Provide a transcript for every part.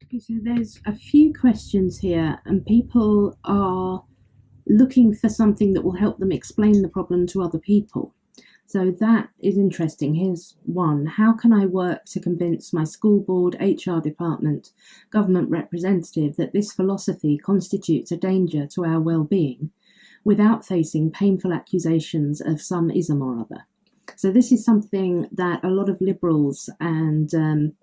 Okay, so there's a few questions here, and people are looking for something that will help them explain the problem to other people. So that is interesting. Here's one. How can I work to convince my school board, HR department, government representative that this philosophy constitutes a danger to our well-being without facing painful accusations of some ism or other? So this is something that a lot of liberals and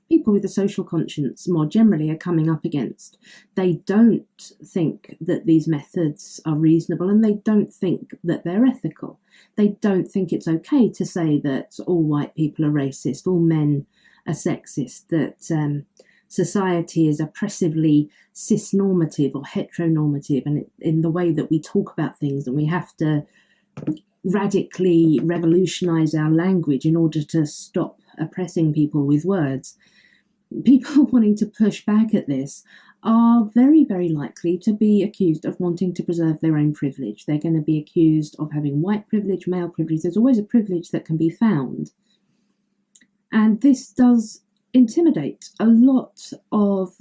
people with a social conscience more generally are coming up against. They don't think that these methods are reasonable, and they don't think that they're ethical. They don't think it's okay to say that all white people are racist, all men are sexist, that society is oppressively cis-normative or heteronormative, and in the way that we talk about things, and we have to radically revolutionize our language in order to stop oppressing people with words. People wanting to push back at this are very, very likely to be accused of wanting to preserve their own privilege. They're going to be accused of having white privilege, male privilege. There's always a privilege that can be found. And this does intimidate a lot of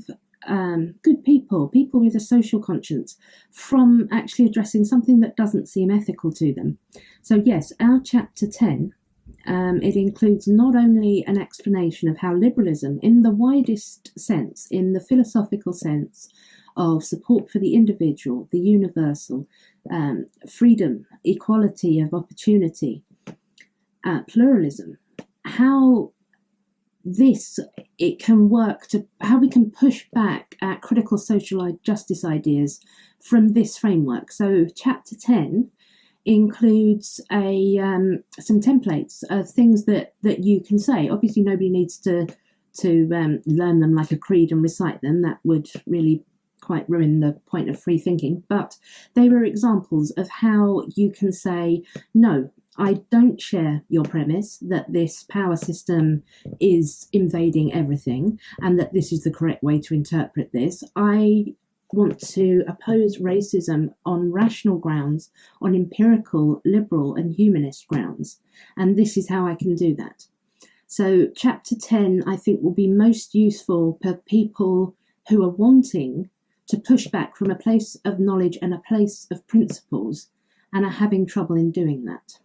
good people, people with a social conscience, from actually addressing something that doesn't seem ethical to them. So yes, our chapter 10, it includes not only an explanation of how liberalism, in the widest sense, in the philosophical sense of support for the individual, the universal, freedom, equality of opportunity, pluralism, how it can work to how we can push back at critical social justice ideas from this framework. So chapter 10 includes some templates of things that you can say. Obviously, nobody needs to learn them like a creed and recite them. That would really quite ruin the point of free thinking. But they were examples of how you can say, no, I don't share your premise that this power system is invading everything and that this is the correct way to interpret this. I want to oppose racism on rational grounds, on empirical, liberal and humanist grounds. And this is how I can do that. So chapter 10, I think, will be most useful for people who are wanting to push back from a place of knowledge and a place of principles and are having trouble in doing that.